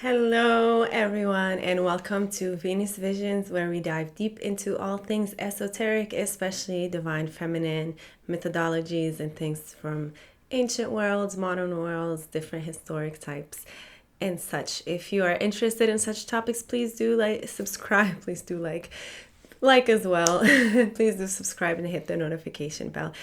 Hello, everyone, and welcome to Venus Visions, where we dive deep into all things esoteric, especially divine feminine methodologies and things from ancient worlds, modern worlds, different historic types, and such. If you are interested in such topics, please do subscribe. Please do like as well. Please do subscribe and hit the notification bell.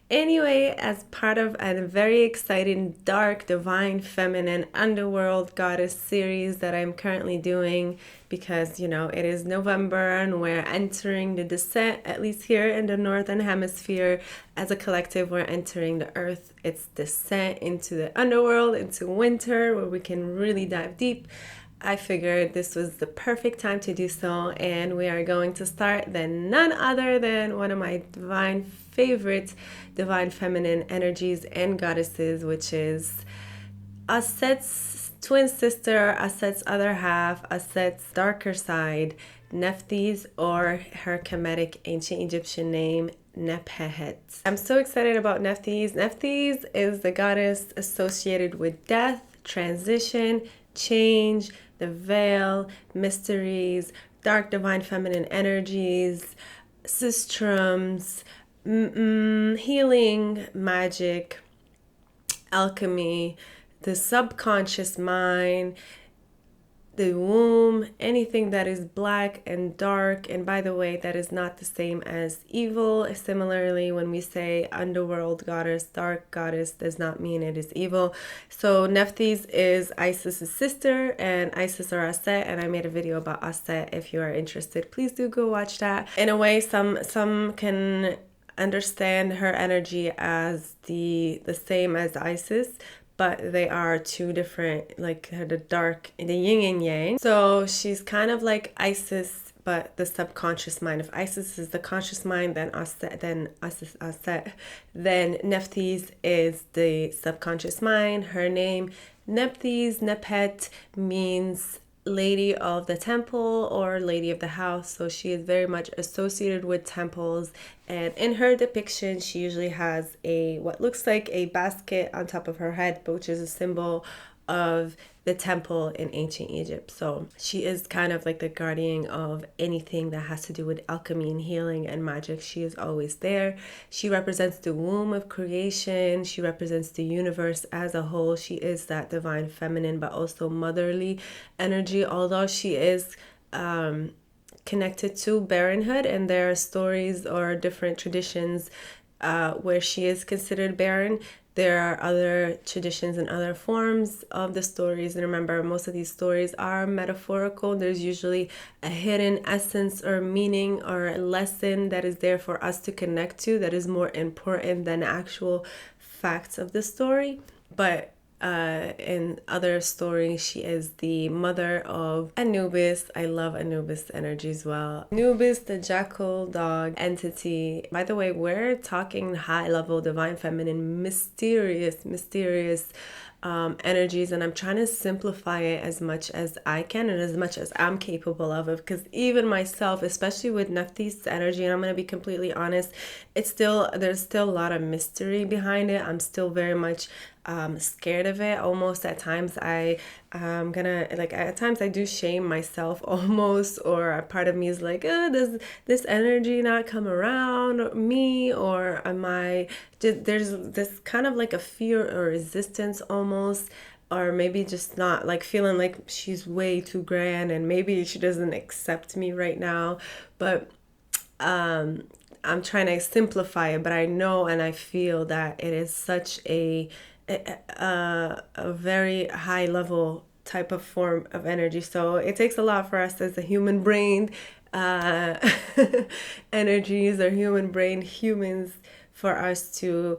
Anyway, as part of a very exciting dark divine feminine underworld goddess series that I'm currently doing, because it is November and we're entering the descent, at least here in the northern hemisphere. As a collective, we're entering the earth, its descent into the underworld, into winter, where we can really dive deep. I figured this was the perfect time to do so, and we are going to start then none other than one of my divine favorite divine feminine energies and goddesses, which is Aset's twin sister, Aset's other half, Aset's darker side, Nephthys, or her Kemetic ancient Egyptian name, Nebet-Het. I'm so excited about Nephthys. Nephthys is the goddess associated with death, transition, change, the veil, mysteries, dark divine feminine energies, systems, healing, magic, alchemy, the subconscious mind, the womb, anything that is black and dark. And by the way, that is not the same as evil. Similarly, when we say underworld goddess, dark goddess, does not mean it is evil. So Nephthys is Isis's sister, and Isis or Aset, and I made a video about Aset. If you are interested, please do go watch that. In a way, some can understand her energy as the same as Isis, but they are two different, like the dark, the yin and yang. So she's kind of like Isis, but the subconscious mind. If Isis is the conscious mind, then Aset, then Nephthys is the subconscious mind. Her name, Nephthys, Nebet-Het, means lady of the temple or lady of the house. So she is very much associated with temples, and in her depiction she usually has what looks like a basket on top of her head, which is a symbol of the temple in ancient Egypt. So she is kind of like the guardian of anything that has to do with alchemy and healing and magic. She is always there. She represents the womb of creation. She represents the universe as a whole. She is that divine feminine, but also motherly energy, although she is connected to barrenhood, and there are stories or different traditions where she is considered barren. There are other traditions and other forms of the stories. And remember, most of these stories are metaphorical. There's usually a hidden essence or meaning or a lesson that is there for us to connect to that is more important than actual facts of the story. But in other stories, she is the mother of Anubis. I love Anubis energy as well. Anubis, the jackal dog entity. By the way, we're talking high level divine feminine, mysterious energies, and I'm trying to simplify it as much as I can and as much as I'm capable of it, because even myself, especially with Nephthys energy, and I'm going to be completely honest, there's still a lot of mystery behind it. I'm still very much scared of it. Almost at times at times I do shame myself almost, or a part of me is like, does this energy not come around me, or there's this kind of like a fear or resistance almost, or maybe just not, like feeling like she's way too grand and maybe she doesn't accept me right now. But I'm trying to simplify it, but I know and I feel that it is such a very high level type of form of energy. So it takes a lot for us as a human brain energies or human brain humans for us to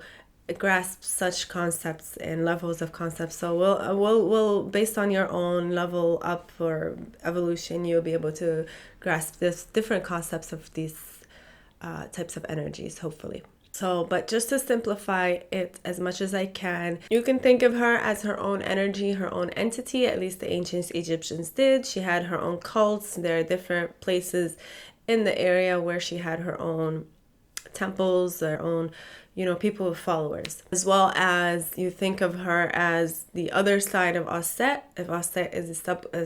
grasp such concepts and levels of concepts. So we'll based on your own level up or evolution, you'll be able to grasp this different concepts of these types of energies, hopefully. So, but just to simplify it as much as I can, you can think of her as her own energy, her own entity. At least the ancient Egyptians did. She had her own cults. There are different places in the area where she had her own temples, their own, people with followers. As well as you think of her as the other side of Aset. If Aset is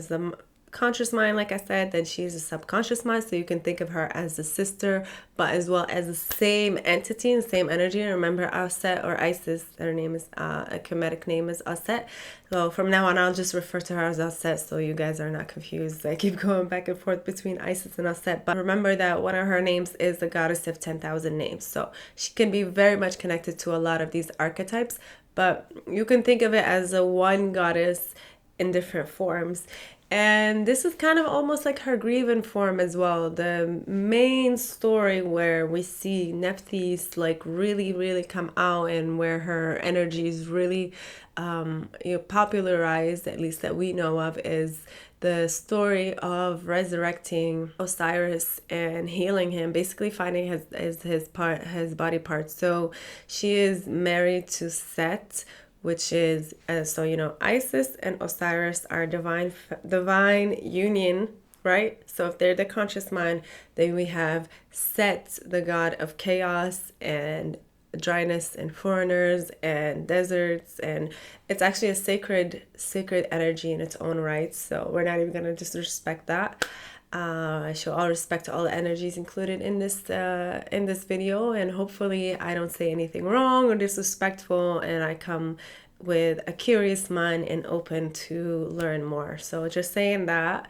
the conscious mind, like I said, then she's a subconscious mind, so you can think of her as the sister, but as well as the same entity and same energy. Remember Aset or Isis, her name is a Kemetic name is Aset. So from now on I'll just refer to her as Aset, so you guys are not confused. I keep going back and forth between Isis and Aset, but remember that one of her names is the goddess of 10,000 names, so she can be very much connected to a lot of these archetypes, but you can think of it as a one goddess in different forms. And this is kind of almost like her grieving form as well. The main story where we see Nephthys like really come out, and where her energy is really popularized, at least that we know of, is the story of resurrecting Osiris and healing him, basically finding his body parts. So she is married to Set, which is Isis and Osiris are divine union, right? So if they're the conscious mind, then we have Set, the god of chaos and dryness and foreigners and deserts, and it's actually a sacred energy in its own right. So we're not even gonna disrespect that. I show all respect to all the energies included in this video, and hopefully I don't say anything wrong or disrespectful, and I come with a curious mind and open to learn more. So just saying that,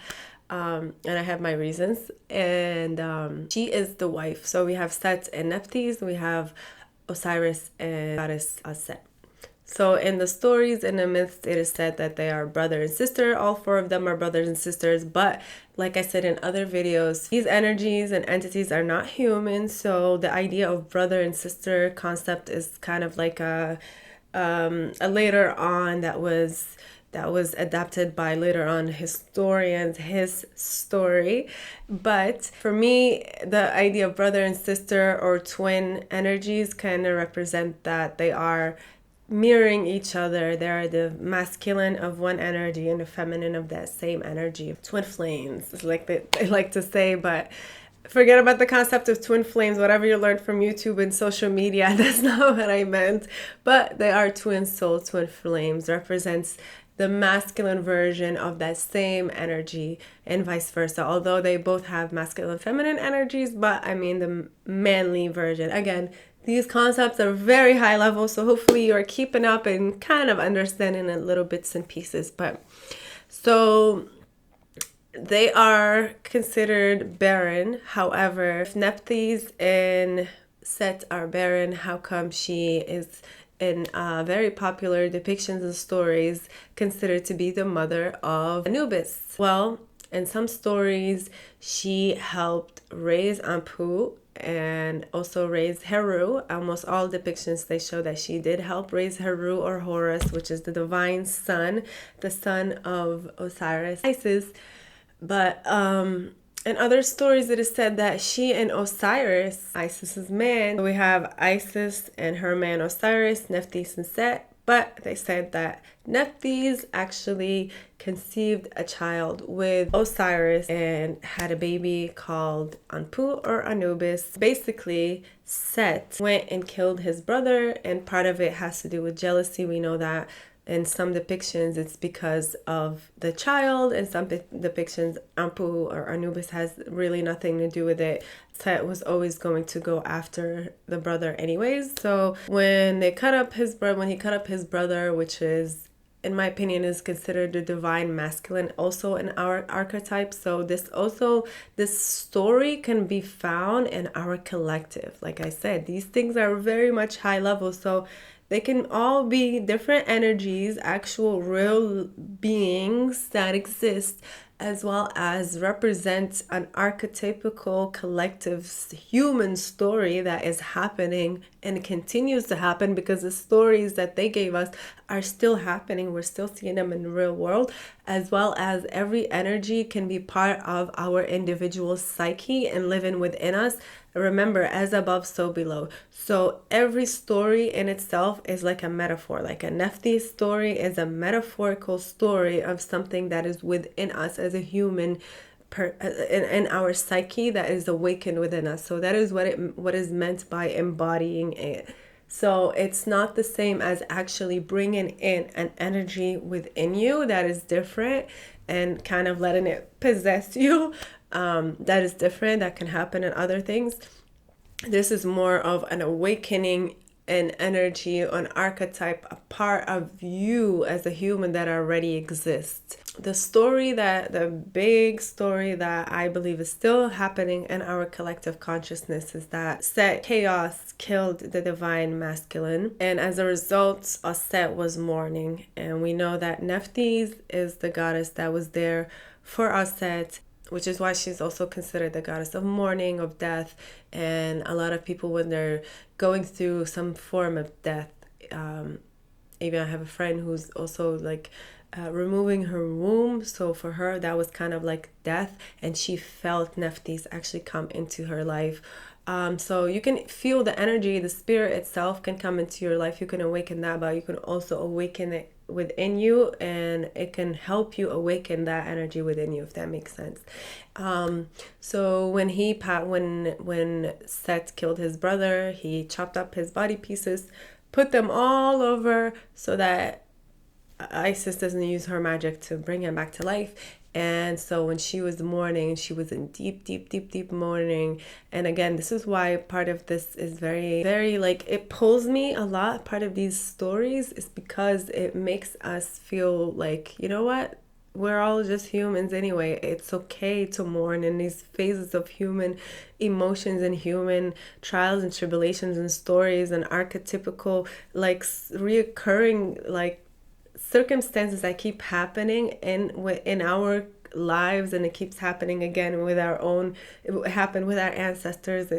and I have my reasons. And she is the wife. So we have Set and Nephthys, we have Osiris and goddess Aset. So in the stories, in the myths, it is said that they are brother and sister. All four of them are brothers and sisters. But like I said in other videos, these energies and entities are not human. So the idea of brother and sister concept is kind of like a later on that was adapted by later on historians, his story. But for me, the idea of brother and sister or twin energies kind of represent that they are mirroring each other. They are the masculine of one energy and the feminine of that same energy. Twin flames, it's like they like to say, but forget about the concept of twin flames. Whatever you learned from YouTube and social media, that's not what I meant. But they are twin souls. Twin flames represents the masculine version of that same energy, and vice versa, although they both have masculine and feminine energies, but I mean the manly version. Again, these concepts are very high level, so hopefully you are keeping up and kind of understanding in little bits and pieces. But so they are considered barren. However, if Nephthys and Set are barren, how come she is in very popular depictions and stories considered to be the mother of Anubis? Well, in some stories, she helped raise Anpu and also raise Heru. Almost all depictions, they show that she did help raise Heru or Horus, which is the divine son, the son of Osiris, Isis. But in other stories, it is said that she and Osiris, Isis's man, we have Isis and her man Osiris, Nephthys and Set, but they said that Nephthys actually conceived a child with Osiris and had a baby called Anpu or Anubis. Basically, Set went and killed his brother, and part of it has to do with jealousy. We know that in some depictions it's because of the child, and some depictions Anpu or Anubis has really nothing to do with it. Set was always going to go after the brother anyways. So when he cut up his brother, which is, in my opinion, is considered the divine masculine also in our archetype. So this story can be found in our collective. Like I said, these things are very much high level, so they can all be different energies, actual real beings that exist, as well as represent an archetypical collective human story that is happening and continues to happen, because the stories that they gave us are still happening. We're still seeing them in the real world, as well as every energy can be part of our individual psyche and living within us. Remember, as above, so below. So every story in itself is like a metaphor. Like a Nephthys story is a metaphorical story of something that is within us as a human in our psyche that is awakened within us. So that is what is meant by embodying it. So it's not the same as actually bringing in an energy within you that is different and kind of letting it possess you. That is different. That can happen in other things. This is more of an awakening, an energy, an archetype, a part of you as a human that already exists. The big story that I believe is still happening in our collective consciousness is that Set chaos killed the divine masculine, and as a result, Set was mourning. And we know that Nephthys is the goddess that was there for Set, which is why she's also considered the goddess of mourning, of death. And a lot of people, when they're going through some form of death, even I have a friend who's also like removing her womb. So for her, that was kind of like death, and she felt Nephthys actually come into her life. So you can feel the energy, the spirit itself can come into your life. You can awaken that, but you can also awaken it within you, and it can help you awaken that energy within you, if that makes sense. So when Set killed his brother, he chopped up his body pieces, put them all over so that Isis doesn't use her magic to bring him back to life. And so when she was mourning, she was in deep mourning. And again, this is why part of this is very, very, like, it pulls me a lot. Part of these stories is because it makes us feel like, you know what? We're all just humans anyway. It's okay to mourn in these phases of human emotions and human trials and tribulations and stories and archetypical, like, reoccurring, like, circumstances that keep happening in our lives, and it keeps happening again with our own. It happened with our ancestors.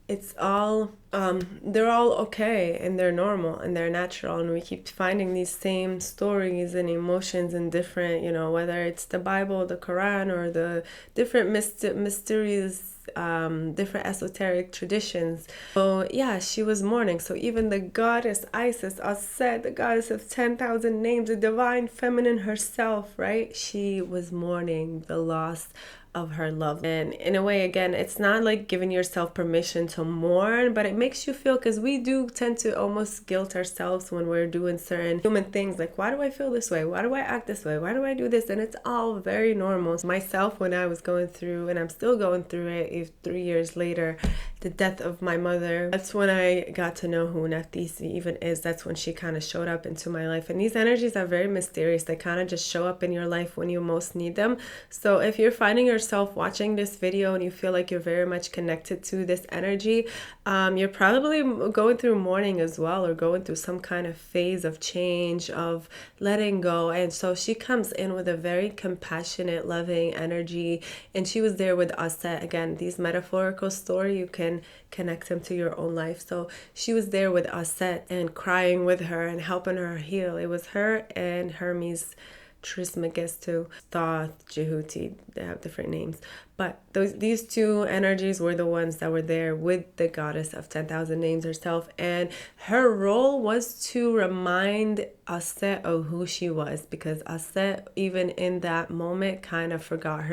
It's all they're all okay, and they're normal, and they're natural, and we keep finding these same stories and emotions in different, whether it's the Bible, the Quran, or the different mysterious different esoteric traditions. So yeah, she was mourning. So even the goddess Isis, Set, the goddess of 10,000 names, the divine feminine herself, right? She was mourning the loss of her love. And in a way, again, it's not like giving yourself permission to mourn, but it makes you feel, because we do tend to almost guilt ourselves when we're doing certain human things, like, why do I feel this way? Why do I act this way? Why do I do this? And it's all very normal. Myself, when I was going through, and I'm still going through it 3 years later, the death of my mother, that's when I got to know who Nephthys even is. That's when she kind of showed up into my life. And these energies are very mysterious. They kind of just show up in your life when you most need them. So if you're finding yourself watching this video and you feel like you're very much connected to this energy, you're probably going through mourning as well, or going through some kind of phase of change, of letting go. And so she comes in with a very compassionate, loving energy, and she was there with Set. Again, these metaphorical story, you can connect them to your own life. So she was there with Set and crying with her and helping her heal. It was her and Hermes Trismegistu, Thoth, Jehuti, they have different names. But these two energies were the ones that were there with the goddess of 10,000 names herself. And her role was to remind Set of who she was, because Set, even in that moment, kind of forgot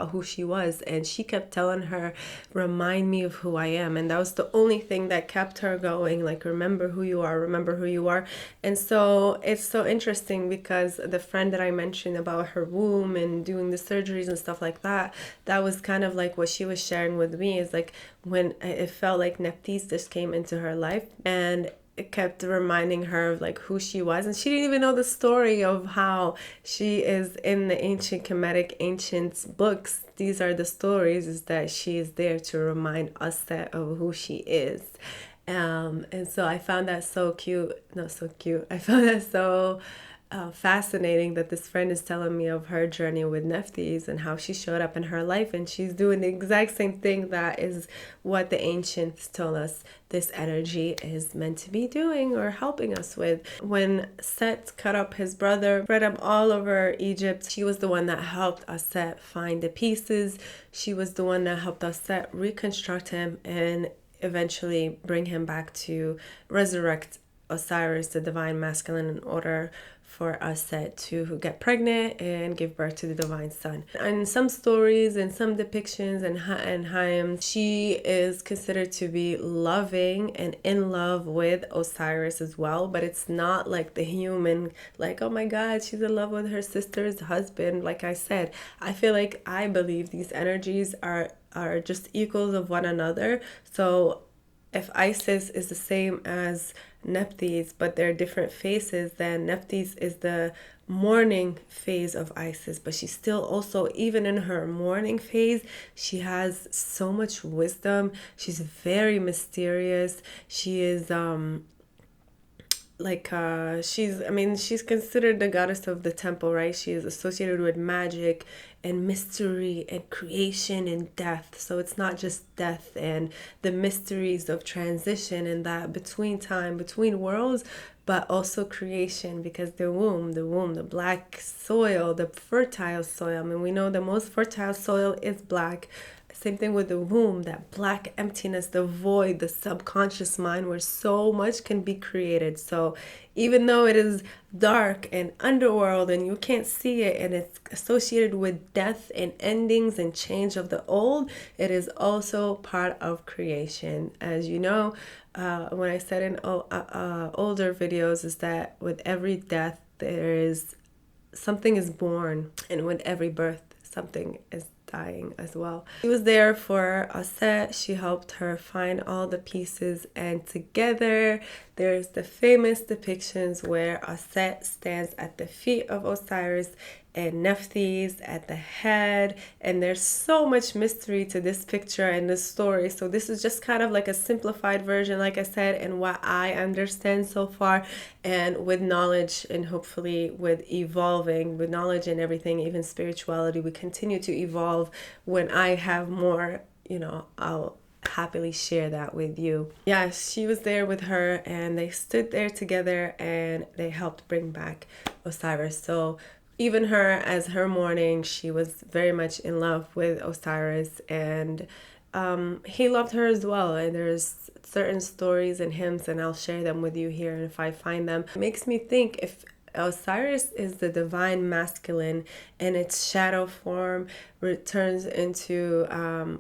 who she was. And she kept telling her, remind me of who I am. And that was the only thing that kept her going, like, remember who you are, remember who you are. And so it's so interesting, because the friend that I mentioned about her womb and doing the surgeries and stuff like that, that was kind of like what she was sharing with me, is like when it felt like Nephthys just came into her life, and it kept reminding her of like who she was. And she didn't even know the story of how she is in the ancient Kemetic ancient books. These are the stories, is that she is there to remind us that of who she is. And so I found that so cute. Not so cute. I found that so fascinating that this friend is telling me of her journey with Nephthys and how she showed up in her life, and she's doing the exact same thing that is what the ancients told us this energy is meant to be doing or helping us with. When Set cut up his brother, spread him all over Egypt, she was the one that helped Set find the pieces. She was the one that helped Set reconstruct him and eventually bring him back to resurrect Osiris, the divine masculine, in order for Set to get pregnant and give birth to the divine son. And some stories and some depictions and hymns, she is considered to be loving and in love with Osiris as well, but it's not like the human, like, oh my God, she's in love with her sister's husband. Like I said, I feel like I believe these energies are just equals of one another. So if Isis is the same as Nephthys, but they're different faces, then Nephthys is the mourning phase of Isis, but she's still also, even in her mourning phase, she has so much wisdom. She's very mysterious. She is she's considered the goddess of the temple, right? She is associated with magic and mystery and creation and death. So it's not just death and the mysteries of transition and that between time, between worlds, but also creation, because the womb, the black soil, the fertile soil. I mean, we know the most fertile soil is black. Same thing with the womb, that black emptiness, the void, the subconscious mind where so much can be created. So even though it is dark and underworld and you can't see it and it's associated with death and endings and change of the old, it is also part of creation. As you know, when I said in older videos, is that with every death, something is born, and with every birth, something is dying as well. She was there for Set. She helped her find all the pieces, and together there's the famous depictions where Set stands at the feet of Osiris and Nephthys at the head, and there's so much mystery to this picture and this story. So this is just kind of like a simplified version, like I said, and what I understand so far, and with knowledge and hopefully with evolving with knowledge and everything, even spirituality, we continue to evolve. When I have more, I'll happily share that with you. Yeah, she was there with her, and they stood there together and they helped bring back Osiris. So even her, as her mourning, she was very much in love with Osiris, and he loved her as well. And there's certain stories and hymns, and I'll share them with you here if I find them. It makes me think, if Osiris is the divine masculine and its shadow form returns into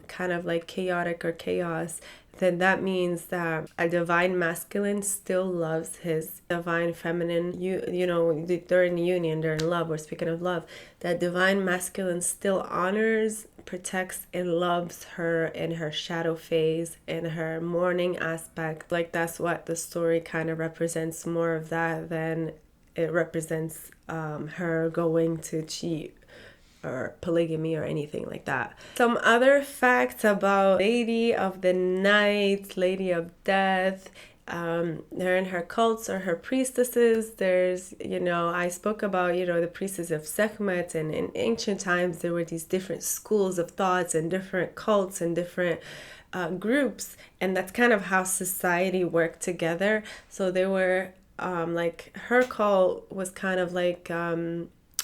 kind of like chaotic or chaos, then that means that a divine masculine still loves his divine feminine. They're in union, they're in love. We're speaking of love. That divine masculine still honors, protects, and loves her in her shadow phase, in her mourning aspect. Like, that's what the story kind of represents, more of that than it represents her going to cheat or polygamy or anything like that. Some other facts about Lady of the Night, Lady of Death. They're in her cults or her priestesses. There's, I spoke about, the priestess of Sekhmet, and in ancient times there were these different schools of thoughts and different cults and different groups, and that's kind of how society worked together. So they were like, her cult was kind of like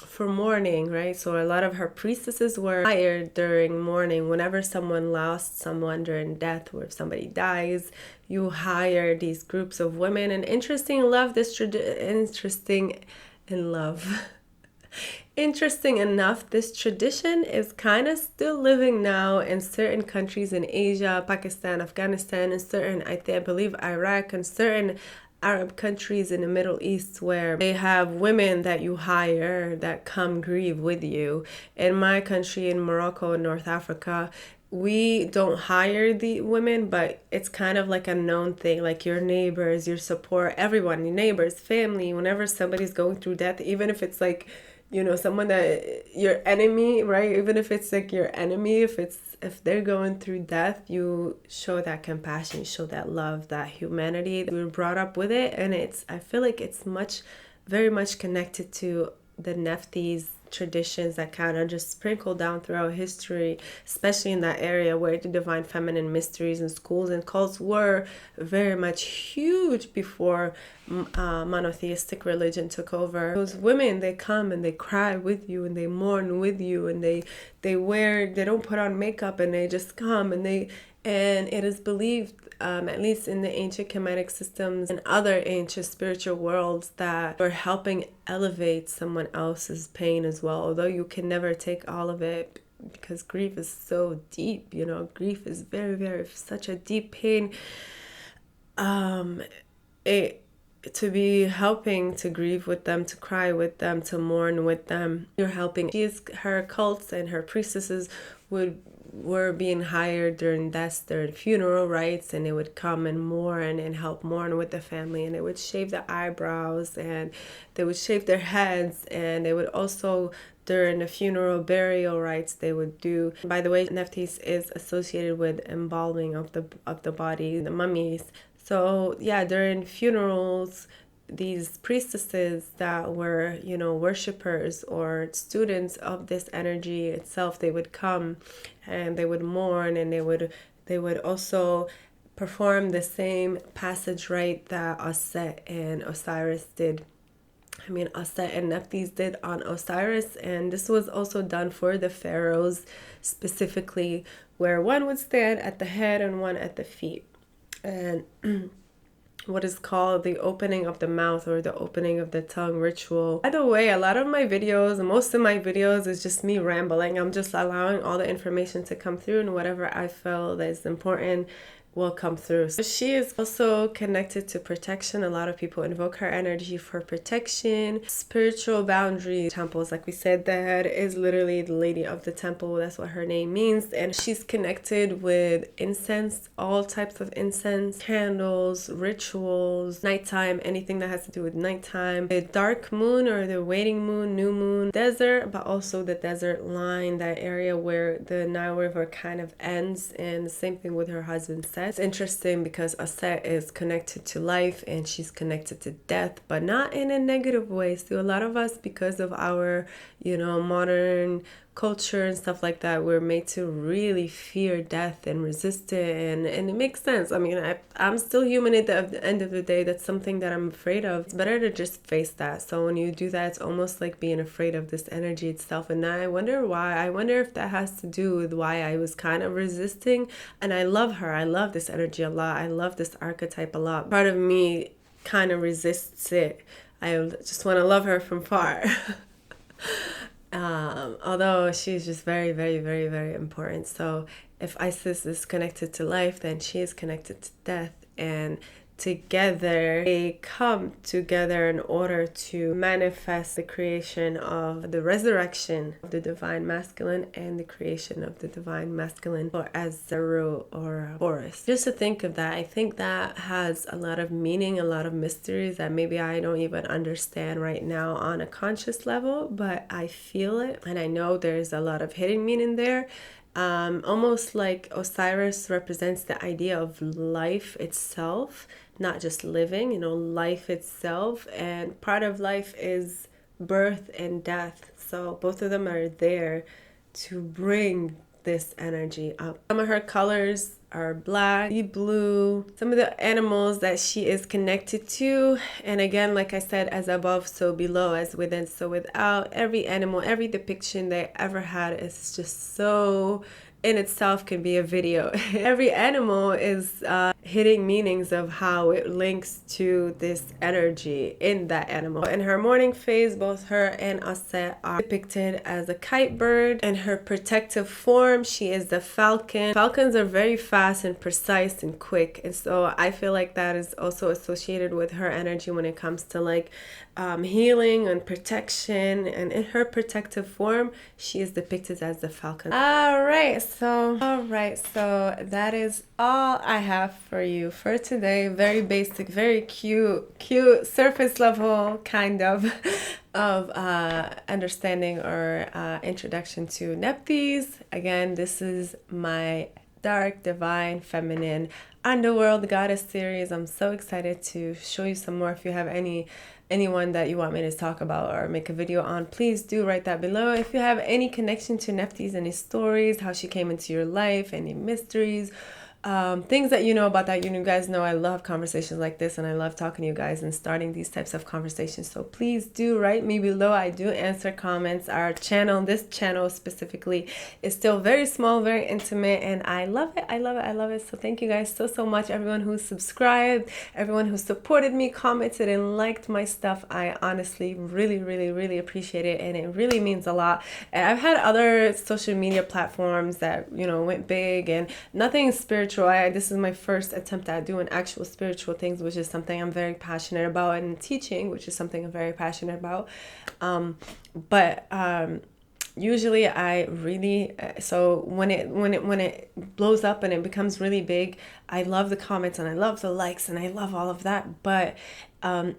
for mourning, right? So a lot of her priestesses were hired during mourning. Whenever someone lost someone during death, or if somebody dies, you hire these groups of women. And interesting enough, this tradition is kind of still living now in certain countries in Asia, Pakistan, Afghanistan, and certain, I believe Iraq, and certain Arab countries in the Middle East, where they have women that you hire that come grieve with you. In my country, in Morocco and North Africa, we don't hire the women, but it's kind of like a known thing, like your neighbors, your support, everyone, your neighbors, family, whenever somebody's going through death, even if it's like, someone that your enemy, right? Even if it's like your enemy, if they're going through death, you show that compassion, you show that love, that humanity. We were brought up with it, and I feel like it's very much connected to the Nephthys traditions that kind of just sprinkle down throughout history, especially in that area where the divine feminine mysteries and schools and cults were very much huge before monotheistic religion took over. Those women, they come and they cry with you and they mourn with you, and they don't put on makeup, and they just come, and it is believed at least in the ancient Kemetic systems and other ancient spiritual worlds, that were helping elevate someone else's pain as well. Although you can never take all of it, because grief is so deep, you know, grief is very, very such a deep pain. To be helping to grieve with them, to cry with them, to mourn with them, you're helping. Her cults and her priestesses were being hired during deaths, during funeral rites, and they would come and mourn and help mourn with the family, and they would shave their eyebrows and they would shave their heads, and they would also, during the funeral burial rites, they would do. By the way, Nephthys is associated with embalming of the body, the mummies. So yeah, during funerals, these priestesses that were, you know, worshippers or students of this energy itself, they would come and they would mourn, and they would also perform the same passage rite that Aset and Osiris did. Aset and Nephthys did on Osiris, and this was also done for the pharaohs specifically, where one would stand at the head and one at the feet. And what is called the opening of the mouth or the opening of the tongue ritual. By the way, a lot of my videos, most of my videos, is just me rambling. I'm just allowing all the information to come through, and whatever I feel that is important will come through. So she is also connected to protection. A lot of people invoke her energy for protection, spiritual boundary, temples. Like we said, that is literally the lady of the temple. That's what her name means. And she's connected with incense, all types of incense, candles, rituals, nighttime, anything that has to do with nighttime, the dark moon or the waning moon, new moon, desert, but also the desert line, that area where the Nile River kind of ends. And the same thing with her husband Seth. It's interesting because Aset is connected to life and she's connected to death, but not in a negative way. So a lot of us, because of our, you know, modern culture and stuff like that, we're made to really fear death and resist it, and it makes sense. I mean, I'm still human at the end of the day. That's something that I'm afraid of. It's better to just face that. So when you do that, it's almost like being afraid of this energy itself. And I wonder why. I wonder if that has to do with why I was kind of resisting. And I love her. I love this energy a lot. I love this archetype a lot. Part of me kind of resists it. I just want to love her from far. Although she's just very, very, very, very important. So if Isis is connected to life, then she is connected to death. And together, they come together in order to manifest the creation of the resurrection of the divine masculine and the creation of the divine masculine, or as Zeru or Horus. Just to think of that, I think that has a lot of meaning, a lot of mysteries that maybe I don't even understand right now on a conscious level, but I feel it, and I know there's a lot of hidden meaning there. Almost like Osiris represents the idea of life itself, not just living, you know, life itself. And part of life is birth and death. So both of them are there to bring this energy up. Some of her colors are black, blue, some of the animals that she is connected to. And again, like I said, as above, so below, as within, so without. Every animal, every depiction they ever had is just so, in itself can be a video. Every animal is hidden meanings of how it links to this energy in that animal. In her morning phase, both her and Aset are depicted as a kite bird. In her protective form, she is the falcon. Falcons are very fast and precise and quick, and so I feel like that is also associated with her energy when it comes to like healing and protection. And in her protective form, she is depicted as the falcon. All right, so that is all I have for you for today. Very basic, very cute surface level kind of understanding or introduction to Nephthys. Again, this is my dark, divine, feminine Underworld goddess series. I'm so excited to show you some more. If you have anyone that you want me to talk about or make a video on, please do write that below. If you have any connection to Nephthys, any stories, how she came into your life, any mysteries, things that you know about that. You guys know I love conversations like this, and I love talking to you guys and starting these types of conversations. So please do write me below. I do answer comments. Our channel, this channel specifically, is still very small, very intimate, and I love it. I love it. I love it. So thank you guys so much. Everyone who subscribed, everyone who supported me, commented, and liked my stuff. I honestly really appreciate it, and it really means a lot. And I've had other social media platforms that, you know, went big, and nothing spiritual. This is my first attempt at doing actual spiritual things, which is something I'm very passionate about, and teaching, which is something I'm very passionate about. Usually I really, so when it blows up and it becomes really big, I love the comments and I love the likes and I love all of that, but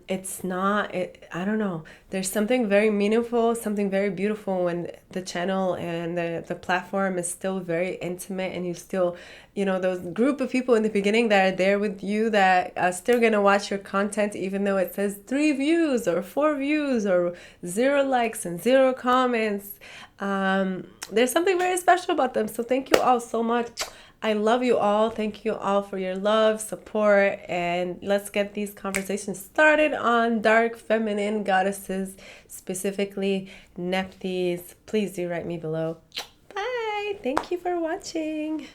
it's not, I don't know, there's something very meaningful, something very beautiful when the channel and the platform is still very intimate, and you still, you know, those group of people in the beginning that are there with you that are still gonna watch your content even though it says 3 views or 4 views or 0 likes and 0 comments. There's something very special about them. So thank you all so much. I love you all. Thank you all for your love, support, and let's get these conversations started on dark feminine goddesses, specifically Nephthys. Please do write me below. Bye. Thank you for watching.